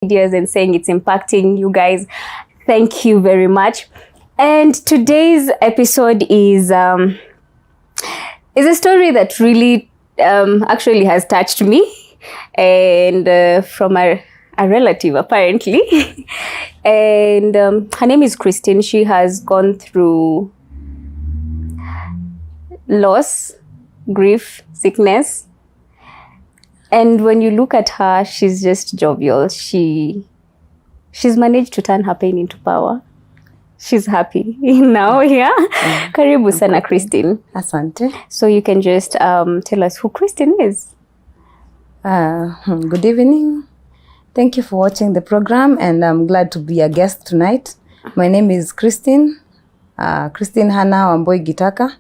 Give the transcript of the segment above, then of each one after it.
Ideas and saying it's impacting you guys. Thank you very much. And today's episode is a story that really actually has touched me, and from a relative apparently. And her name is Christine. She has gone through loss, grief, sickness. And when you look at her, she's just jovial. She's managed to turn her pain into power. She's happy now, yeah. Karibu sana, Christine. Asante. So you can just tell us who Christine is. Good evening. Thank you for watching the program, and I'm glad to be a guest tonight. My name is Christine, Christine Hannah Wamboi Gitaka,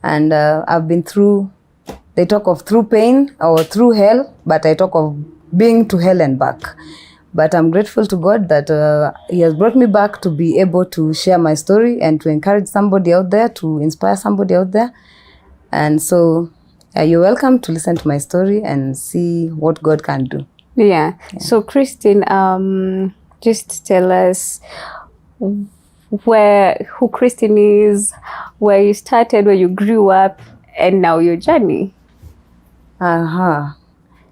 and I've been through. They talk of through pain or through hell, but I talk of being to hell and back. But I'm grateful to God that He has brought me back to be able to share my story and to encourage somebody out there, to inspire somebody out there. And so you're welcome to listen to my story and see what God can do. Yeah. So Christine, just tell us who Christine is, where you started, where you grew up, and now your journey.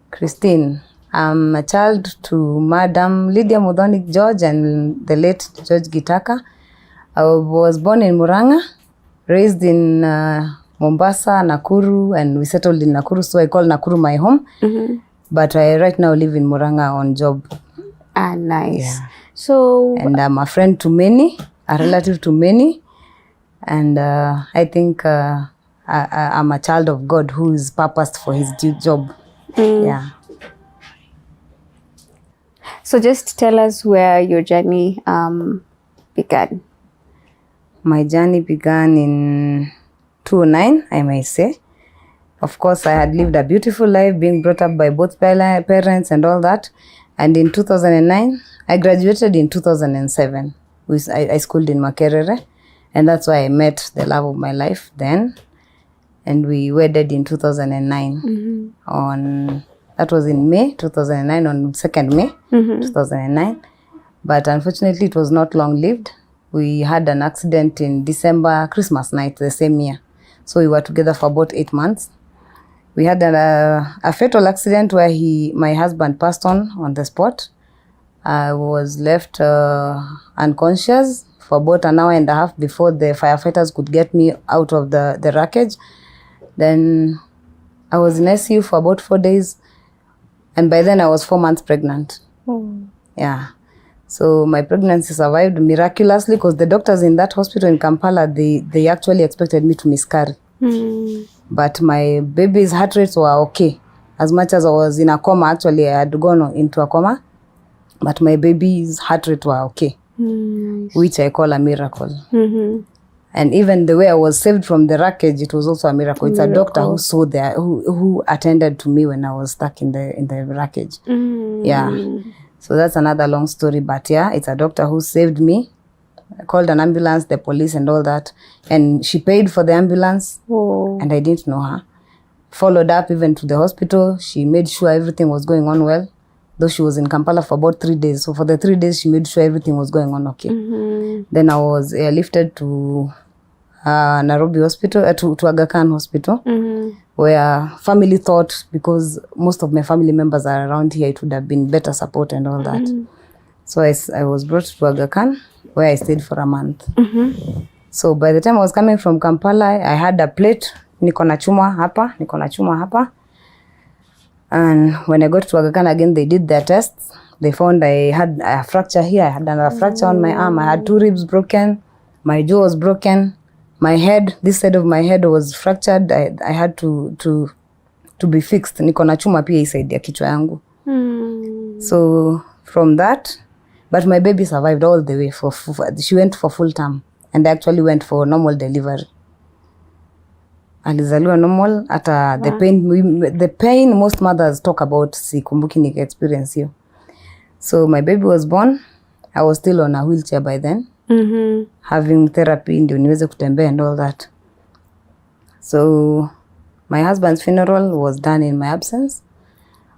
Christine, I'm a child to Madam Lydia Mudhonik George and the late George Gitaka. I was born in Murang'a, raised in Mombasa, Nakuru, and we settled in Nakuru, so I call Nakuru my home. Mm-hmm. But I right now live in Murang'a on job. Nice. Yeah. So, and I'm a friend to many, a relative to many, and I think I'm a child of God who is purposed for his job. Yeah. So just tell us where your journey began. My journey began in 2009, I may say. Of course, I had lived a beautiful life, being brought up by both parents and all that. And in 2009, I graduated in 2007. I schooled in Makerere, and that's why I met the love of my life then. And we wedded in 2009. Mm-hmm. That was in May 2009, on 2nd May 2009. But unfortunately, it was not long-lived. We had an accident in December, Christmas night, the same year. So we were together for about 8 months. We had a fatal accident where my husband passed on the spot. I was left unconscious for about an hour and a half before the firefighters could get me out of the wreckage. Then I was in ICU for about 4 days. And by then I was 4 months pregnant. Oh. Yeah. So my pregnancy survived miraculously because the doctors in that hospital in Kampala, they actually expected me to miscarry. Mm. But my baby's heart rates were okay. As much as I was in a coma, actually I had gone into a coma. But my baby's heart rate were okay. Nice. Which I call a miracle. Mm-hmm. And even the way I was saved from the wreckage, it was also a miracle. It's a doctor who saw there, who attended to me when I was stuck in the wreckage. Mm. Yeah. So that's another long story. But yeah, it's a doctor who saved me. I called an ambulance, the police and all that. And she paid for the ambulance. Oh. And I didn't know her. Followed up even to the hospital. She made sure everything was going on well. Though she was in Kampala for about 3 days. So for the 3 days, she made sure everything was going on okay. Mm-hmm. Then I was airlifted to Nairobi hospital, to Aga Khan hospital, where family thought, because most of my family members are around here, it would have been better support and all that. So I was brought to Aga Khan, where I stayed for a month. So by the time I was coming from Kampala, I had a plate, niko na chuma hapa. And when I got to Aga Khan again, they did their tests. They found I had a fracture here. I had another fracture on my arm. I had 2 ribs broken. My jaw was broken. My head, this side of my head was fractured. I had to be fixed. Niko na chuma pia hii side ya kichwa yangu. So from that, but my baby survived all the way. She went for full term, and I actually went for normal delivery. Alizaliwa normal. Ata the pain most mothers talk about, sikumbuki nika experience hiyo. So my baby was born. I was still on a wheelchair by then. Having therapy ndio niweze kutembea and all that. So my husband's funeral was done in my absence,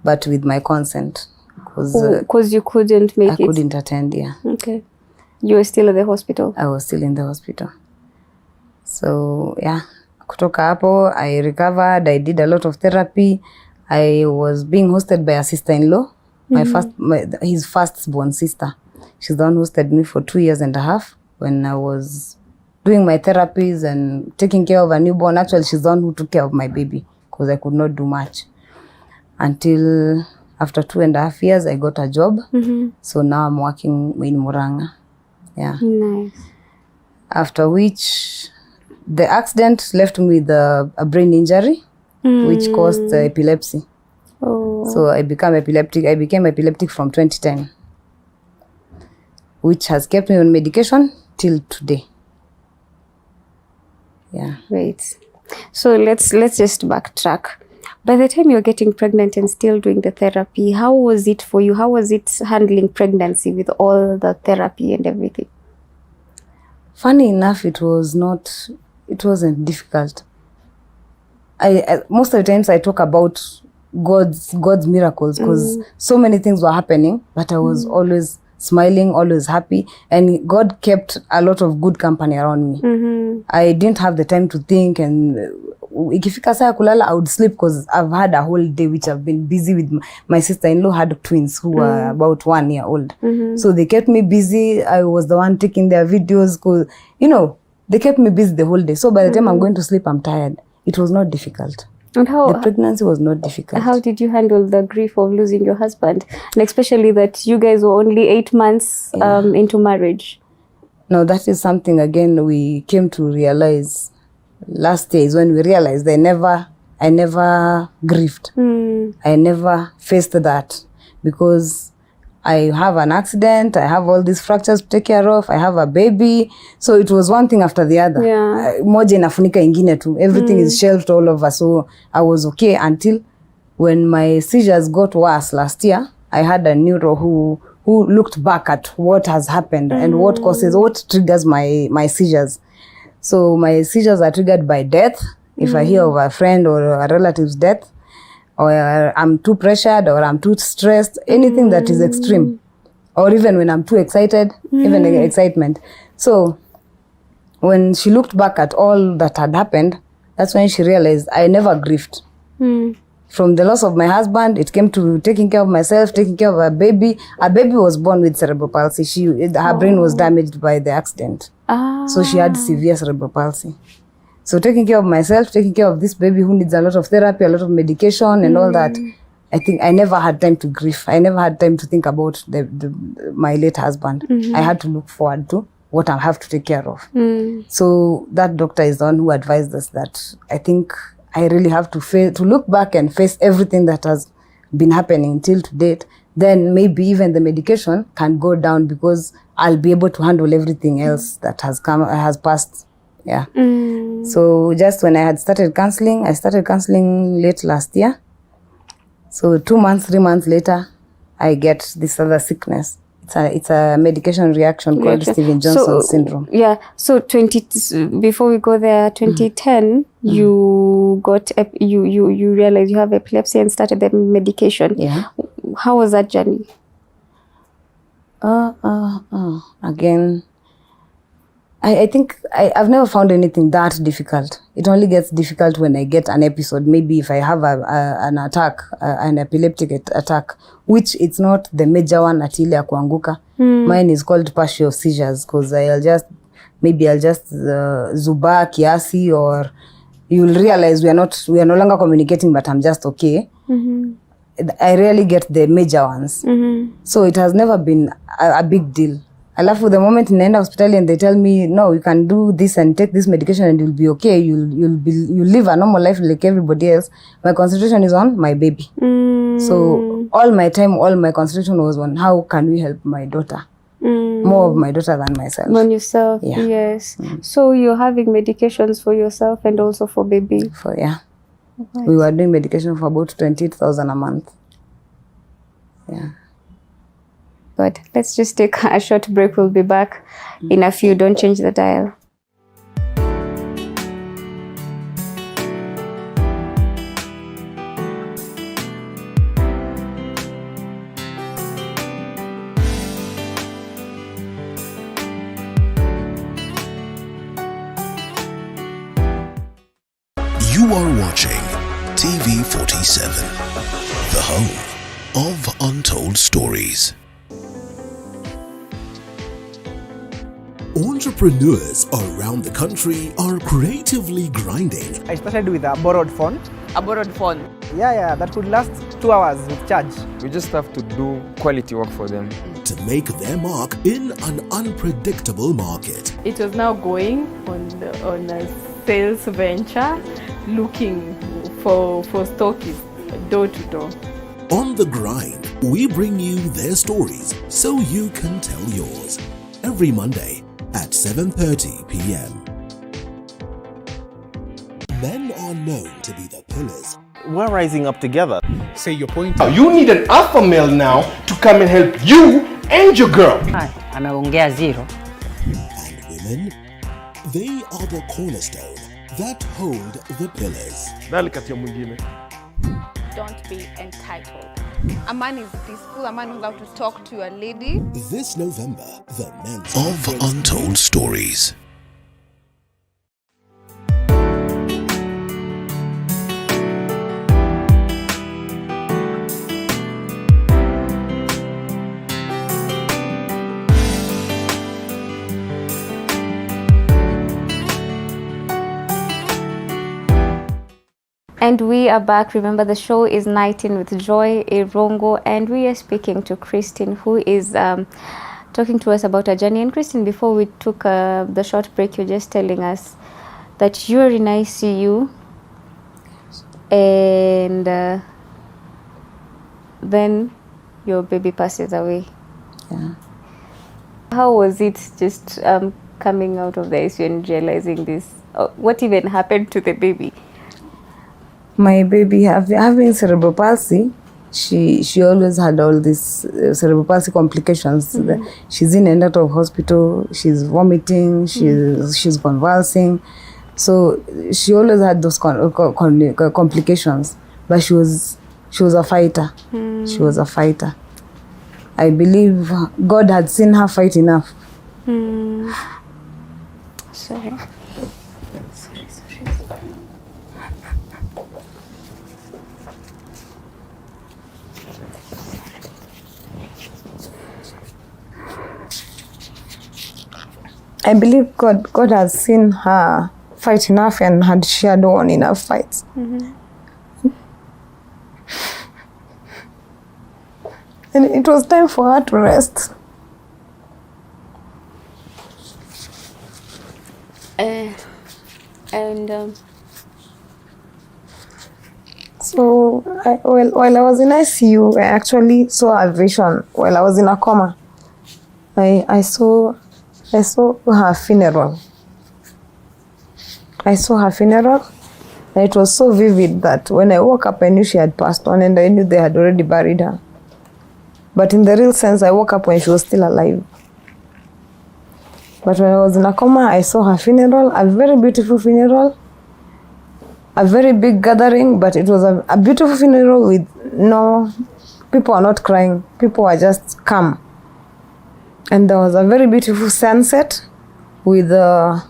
but with my consent. Because you couldn't make I it. couldn't attend. Yeah. Okay. You were still at the hospital. I was still in the hospital. So yeah, kutoka hapo I recovered. I did a lot of therapy. I was being hosted by a sister-in-law, his firstborn sister. She's the one who hosted me for 2 years and a half when I was doing my therapies and taking care of a newborn. Actually, she's the one who took care of my baby because I could not do much. Until after 2.5 years, I got a job. So now I'm working in Muranga. Yeah. Nice. After which, the accident left me with a brain injury, which caused epilepsy. Oh. So I became epileptic from 2010, which has kept me on medication till today. Yeah. Wait. So let's just backtrack. By the time you're getting pregnant and still doing the therapy, how was it for you? How was it handling pregnancy with all the therapy and everything? Funny enough, it wasn't difficult. I most of the times I talk about God's miracles because so many things were happening, but I was always smiling, always happy, and God kept a lot of good company around me. I didn't have the time to think, and ikifika saa kulala I would sleep because I've had a whole day which I've been busy with. My sister-in-law had twins who were about 1 year old. So they kept me busy. I was the one taking their videos because, they kept me busy the whole day. So by the time I'm going to sleep, I'm tired. It was not difficult. And how the pregnancy was not difficult. How did you handle the grief of losing your husband? And especially that you guys were only 8 months into marriage. No, that is something, again, we came to realize last year is when we realized I never grieved. I never faced that because I have an accident, I have all these fractures to take care of, I have a baby. So it was one thing after the other. Yeah. Moja inafunika ingine tu. Everything is shelved all over. So I was okay until when my seizures got worse last year. I had a neuro who looked back at what has happened and what triggers my seizures. So my seizures are triggered by death. If I hear of a friend or a relative's death, or I'm too pressured, or I'm too stressed, anything that is extreme, or even when I'm too excited, even excitement. So when she looked back at all that had happened, that's when she realized I never grieved. From the loss of my husband, it came to taking care of myself, taking care of a baby. A baby was born with cerebral palsy. Her brain was damaged by the accident. So she had severe cerebral palsy. So taking care of myself, taking care of this baby who needs a lot of therapy, a lot of medication and all that, I think I never had time to grieve. I never had time to think about my late husband. I had to look forward to what I have to take care of. So that doctor is the one who advised us that I think I really have to look back and face everything that has been happening till to date. Then maybe even the medication can go down because I'll be able to handle everything else that has passed. Yeah. So just when I had started counseling, I started counseling late last year. So 2 months, 3 months later, I get this other sickness. It's a medication reaction called Stevens-Johnson syndrome. Yeah. So before we go there, 2010, you got you realized you have epilepsy and started the medication. Yeah. How was that journey? Again, I think I've never found anything that difficult. It only gets difficult when I get an episode. Maybe if I have an attack, an epileptic attack, which it's not the major one at ile ya kuanguka. Mine is called partial seizures because I'll just zuba kiasi, or you'll realize we are no longer communicating, but I'm just okay. I rarely get the major ones. So it has never been a big deal. Alafu the moment naenda hospitali and they tell me, no, you can do this and take this medication and you'll be okay. You'll live a normal life like everybody else. My concentration is on my baby. So all my time, all my concentration was on how can we help my daughter. More of my daughter than myself. On yourself, yeah. Yes. So you're having medications for yourself and also for baby. Yeah. Right. We were doing medication for about 28,000 a month. Yeah. But let's just take a short break. We'll be back in a few. Don't change the dial. are watching TV 47, the home of untold stories. Entrepreneurs around the country are creatively grinding. I started with a borrowed phone. A borrowed phone? Yeah, that could last 2 hours with charge. We just have to do quality work for them. To make their mark in an unpredictable market. It was now going on a sales venture, looking for stockists door to door. On the grind, we bring you their stories so you can tell yours. Every Monday at 7:30 p.m. Men are known to be the pillars. We're rising up together. Say your point. You need an alpha male now to come and help you and your girl. Ameongea zero. And women, they are the cornerstone that hold the pillars. Don't be entitled. A man is peaceful, a man knows how to talk to a lady. This November, the men's of untold stories. And we are back. Remember, the show is Night In with Joy Irongo, and we are speaking to Christine, who is talking to us about her journey. And Christine, before we took the short break, you're just telling us that you're in ICU, and then your baby passes away. Yeah. How was it just coming out of the ICU and realizing this? What even happened to the baby? My baby having cerebral palsy. She always had all these cerebral palsy complications. Mm-hmm. She's in and out of hospital. She's vomiting. She's convulsing. So she always had those complications. But she was a fighter. Mm. She was a fighter. I believe God had seen her fight enough. Mm. Sorry. I believe God has seen her fight enough, and she had won enough fights. Mm-hmm. And it was time for her to rest. So while I was in ICU, I actually saw a vision while I was in a coma. I saw her funeral. I saw her funeral, and it was so vivid that when I woke up, I knew she had passed on, and I knew they had already buried her. But in the real sense, I woke up when she was still alive. But when I was in a coma, I saw her funeral, a very beautiful funeral, a very big gathering, but it was a beautiful funeral with people are not crying, people are just calm. And there was a very beautiful sunset with a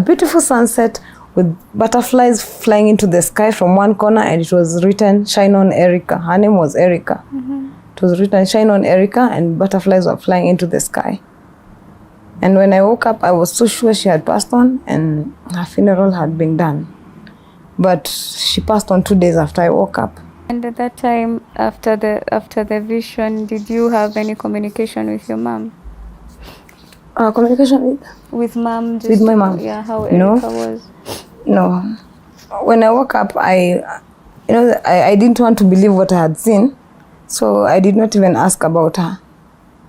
beautiful sunset with butterflies flying into the sky from one corner, and it was written, "Shine on Erica." Her name was Erica. Mm-hmm. It was written, "Shine on Erica," and butterflies were flying into the sky. And when I woke up, I was so sure she had passed on and her funeral had been done. But she passed on 2 days after I woke up. And at that time, after the vision, did you have any communication with your mom? Communication with mom? With my mom? Yeah, how Erica was? No. When I woke up, I didn't want to believe what I had seen, so I did not even ask about her.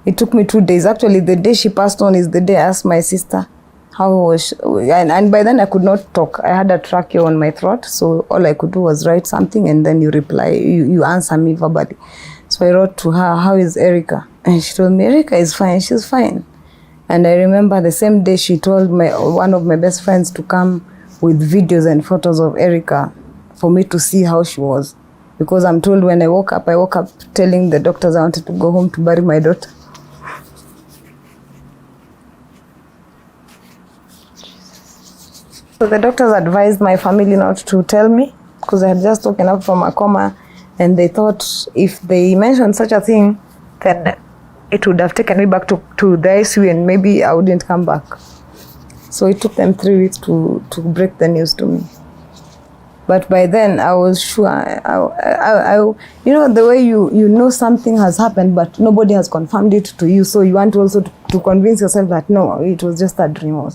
It took me 2 days. Actually, the day she passed on is the day I asked my sister how was she, and by then I could not talk. I had a trachea on my throat, so all I could do was write something, and then you reply, you answer me verbally. So I wrote to her, "How is Erica?" And she told me, "Erica is fine, she's fine." And I remember the same day she told one of my best friends to come with videos and photos of Erica for me to see how she was. Because I'm told when I woke up telling the doctors I wanted to go home to bury my daughter. So the doctors advised my family not to tell me because I had just woken up from a coma, and they thought if they mentioned such a thing, then it would have taken me back to the ICU and maybe I wouldn't come back. So it took them 3 weeks to break the news to me. But by then I was sure, you know, the way you know something has happened, but nobody has confirmed it to you. So you want also to convince yourself that no, it was just a dream.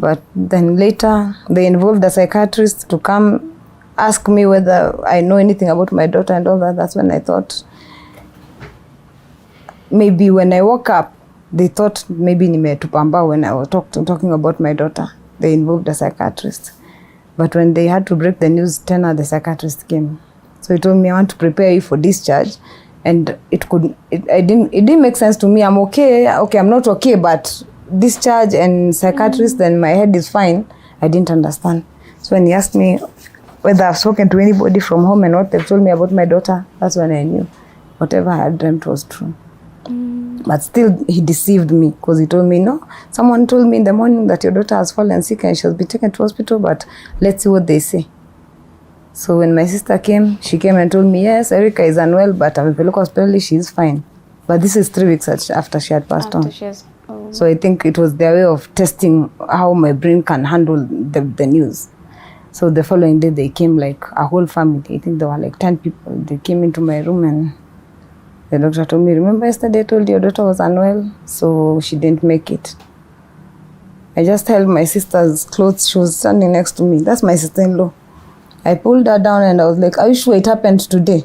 But then later they involved a psychiatrist to come ask me whether I know anything about my daughter and all that. That's when I thought, maybe when I woke up, they thought maybe nimetupamba when I was talking about my daughter. They involved a psychiatrist. But when they had to break the news, Tena, the psychiatrist came. So he told me, I want to prepare you for discharge. And it didn't make sense to me. I'm okay, I'm not okay, but discharge and psychiatrist, then my head is fine. I didn't understand. So when he asked me whether I've spoken to anybody from home and what they've told me about my daughter, that's when I knew whatever I had dreamt was true. But still, he deceived me because he told me, no, someone told me in the morning that your daughter has fallen sick and she'll be taken to hospital, but let's see what they say. So when my sister came, she came and told me, yes, Erica is unwell, but amepelekwa hospitali, she's fine. But this is 3 weeks after she had passed on. So I think it was their way of testing how my brain can handle the news. So the following day, they came like a whole family. I think there were like 10 people. They came into my room and the doctor told me, remember yesterday I told you your daughter was unwell, so she didn't make it. I just held my sister's clothes. She was standing next to me. That's my sister-in-law. I pulled her down and I was like, are you sure it happened today?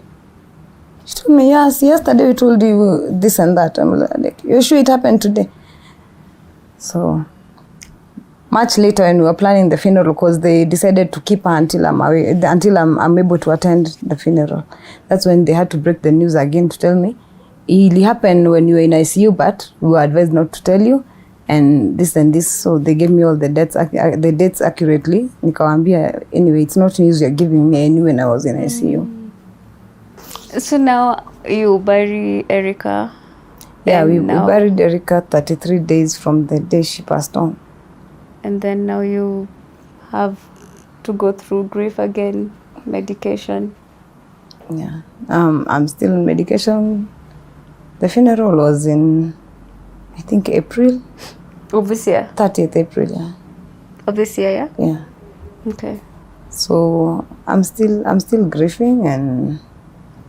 She told me, yes, yesterday we told you this and that. I'm like, you're sure it happened today? So much later when we were planning the funeral, because they decided to keep her until I'm able to attend the funeral. That's when they had to break the news again to tell me, it happened when you were in ICU, but we were advised not to tell you, and this and this. So they gave me all the dates accurately. Nikawambia, anyway, it's not news you're giving me. I knew when I was in ICU. So now you bury Erica? Yeah, we buried Erica 33 days from the day she passed on. And then now you have to go through grief again, medication. Yeah, I'm still on medication. The funeral was in, I think, April. Of this year? 30th April, yeah. Of this year, yeah? Yeah. Okay. So I'm still grieving, and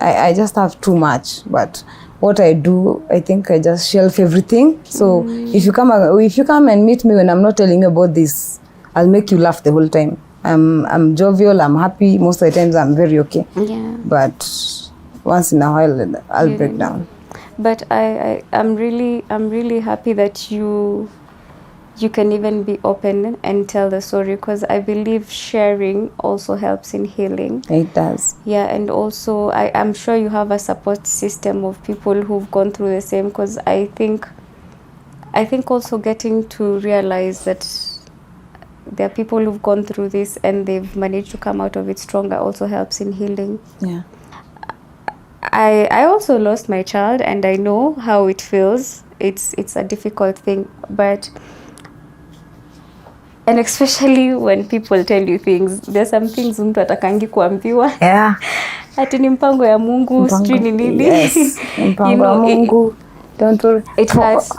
I just have too much. But what I do, I think I just shelf everything. So if you come and meet me when I'm not telling you about this, I'll make you laugh the whole time. I'm jovial, I'm happy. Most of the times I'm very okay. Yeah. But once in a while I'll break down. But I'm really happy that you can even be open and tell the story, because I believe sharing also helps in healing. It does. Yeah, and also I'm sure you have a support system of people who've gone through the same, because I think also getting to realize that there are people who've gone through this and they've managed to come out of it stronger also helps in healing. Yeah. I also lost my child, and I know how it feels. It's a difficult thing, and especially when people tell you things, there's some things mtu atakangi kuambiwa. Yeah. Ati ni mpango ya Mungu, sijui ni nini. Yes. Mpango ya Mungu. Don't worry. It hurts.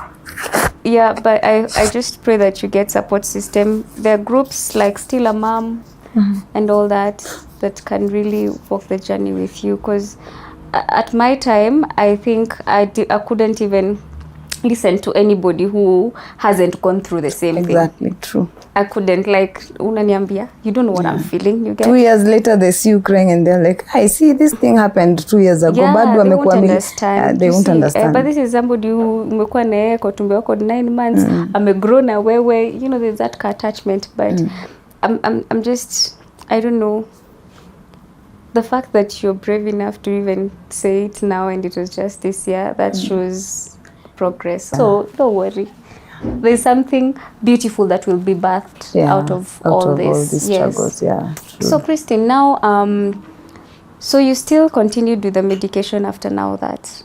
Yeah, but I just pray that you get support system. There are groups like Still a Mom and all that can really walk the journey with you, because at my time, I think I couldn't even listen to anybody who hasn't gone through the same thing. Exactly, true. I couldn't, like, unaniambia, you don't know what I'm feeling, you get? 2 years later, they see you crying and they're like, I see this thing happened 2 years ago. Yeah, they won't understand. They won't understand. But this is somebody who umekuwa naye kwa tumbo yako 9 months, amegrow na wewe, you know, there's that attachment, but I'm just, I don't know. The fact that you're brave enough to even say it now, and it was just this year, that shows progress. So don't worry. There's something beautiful that will be birthed out of all these struggles. Yeah. True. So Christine, now, so you still continued with the medication after now that?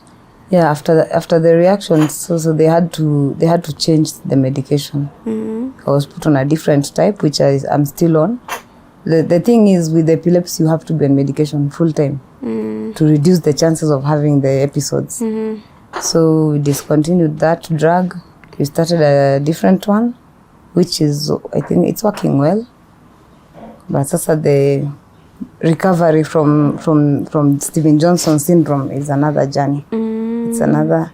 Yeah, after the reactions, so they had to change the medication. I was put on a different type, which I'm still on. The thing is, with epilepsy, you have to be on medication full time to reduce the chances of having the episodes. So we discontinued that drug. We started a different one, which is, I think it's working well. But sasa the recovery from Steven Johnson syndrome is another journey. It's another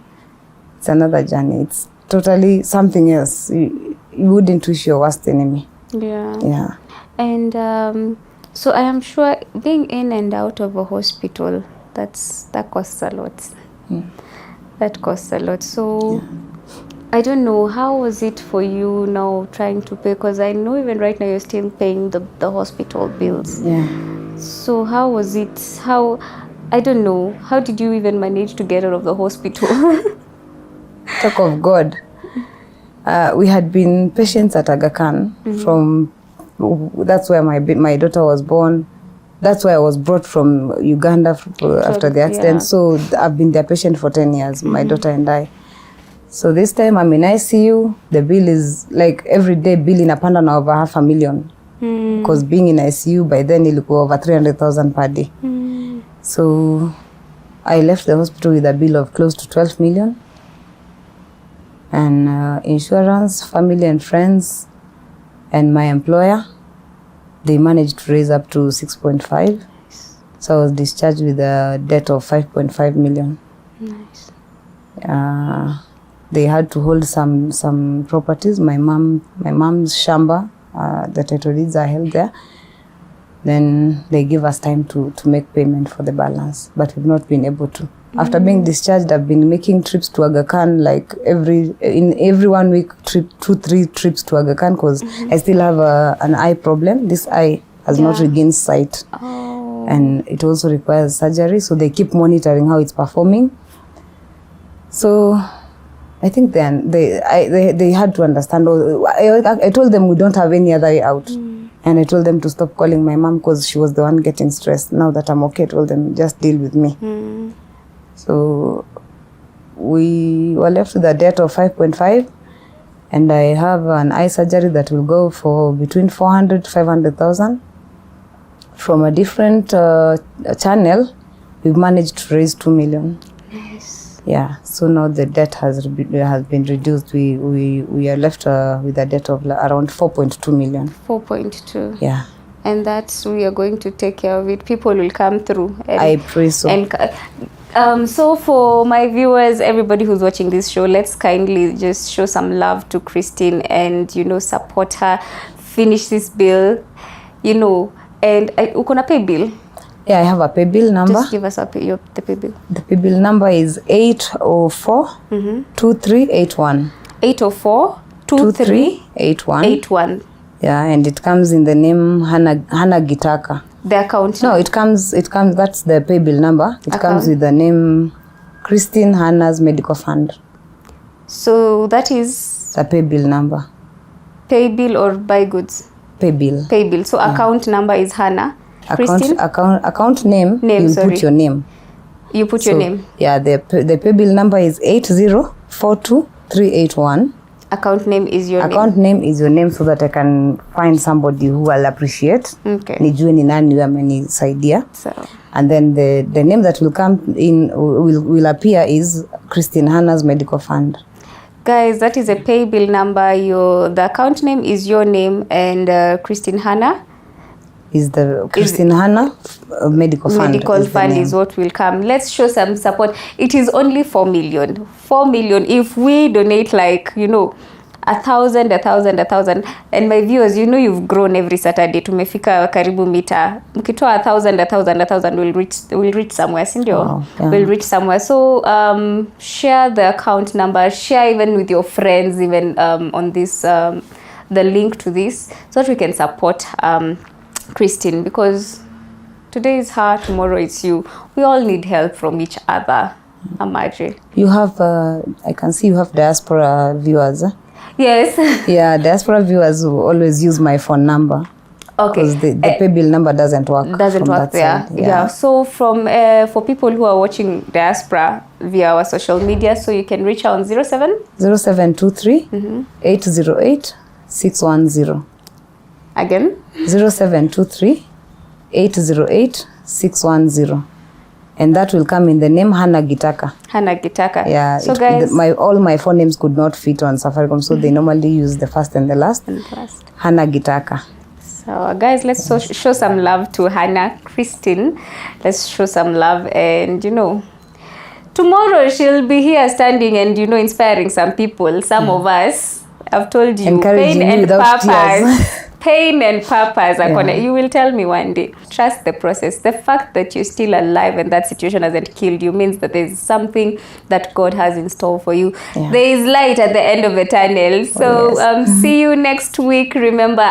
journey. It's totally something else. You wouldn't wish your worst enemy. Yeah. And so I am sure being in and out of a hospital, that costs a lot. That costs a lot. So I don't know, how was it for you now trying to pay? Because I know even right now you're still paying the hospital bills. Yeah. So how was it? I don't know. How did you even manage to get out of the hospital? Talk of God. We had been patients at Aga Khan that's where my daughter was born. That's why I was brought from Uganda after the accident. Yeah. So I've been their patient for 10 years, my daughter and I. So this time I'm in ICU. The bill is like every day bill inapanda na over $500,000. Because being in ICU by then it'll go over 300,000 per day. So I left the hospital with a bill of close to 12 million. And insurance, family and friends, and my employer, they managed to raise up to 6.5. So I was discharged with a debt of 5.5 million. Nice. They had to hold some properties. My mom's shamba, the title deeds are held there. Then they give us time to make payment for the balance, but we've not been able to. After being discharged, I've been making trips to Aga Khan, like every 1 week, 2-3 trips to Aga Khan, because I still have an eye problem. This eye has not regained sight. And it also requires surgery, so they keep monitoring how it's performing. So I think then they had to understand. I told them we don't have any other way out. And I told them to stop calling my mom because she was the one getting stressed. Now that I'm okay, I told them just deal with me. So we were left with a debt of 5.5, and I have an eye surgery that will go for between 400 to 500,000. From a different channel, we've managed to raise 2 million. Nice. Yeah, so now the debt has been reduced. We are left with a debt of around 4.2 million. 4.2. Yeah. And that's, we are going to take care of it. People will come through. And, I pray so. And so for my viewers, everybody who's watching this show, let's kindly just show some love to Christine and, support her, finish this bill, and uko na pay bill? Yeah, I have a PAYBIll number. Just give us the pay bill. The PAYBIll number is 804-2381. 804-2381. Yeah, and it comes in the name Hannah Gitaka. The account? No, it comes, that's the PAYBIll number. It comes with the name Christine Hannah's Medical Fund. So that is? The PAYBIll number. PAYBIll or buy goods? PAYBIll. PAYBIll. So account number is Hannah. Account name, you put your name. You put your name. Yeah, the PAYBIll number is 8042381. Account name is your Account name is your name, so that I can find somebody who will appreciate. Okay. Nijue ni nani amenisaidia. So. And then the name that will come in will appear is Christine Hannah's Medical Fund. Guys, that is a PAYBIll number. The account name is your name, and Christine Hannah is the Christine Hannah Medical Fund. Medical Fund is what will come. Let's show some support. It is only 4 million. 4 million. If we donate 1,000, and my viewers, you've grown every Saturday. Tumefika karibu mita. Mkitoa 1,000, we'll reach somewhere, sindio? Wow, yeah. We'll reach somewhere. So share the account number. Share even with your friends, even on this the link to this, so that we can support Christine, because today is her, tomorrow it's you. We all need help from each other. Amaje. You have, I can see you have diaspora viewers. Yes. Yeah, diaspora viewers will always use my phone number. Okay. Because the PayBill number doesn't work. Doesn't from work that there. side. Yeah. So from for people who are watching diaspora via our social media, so you can reach out on 0723 808 610. again. 0723 808 610. And that will come in the name Hannah Gitaka. Hannah Gitaka. Yeah, So guys, all my phone names could not fit on Safaricom, so they normally use the first and the last. Hannah Gitaka. so guys, let's show some love to Hannah Christine. Let's show some love, and tomorrow she'll be here standing and inspiring some people, some of us. I've told you, Encouraging pain you and without purpose. tears. Pain and purpose. You will tell me one day. Trust the process. The fact that you're still alive and that situation hasn't killed you means that there's something that God has in store for you. Yeah. There is light at the end of the tunnel. So see you next week. Remember,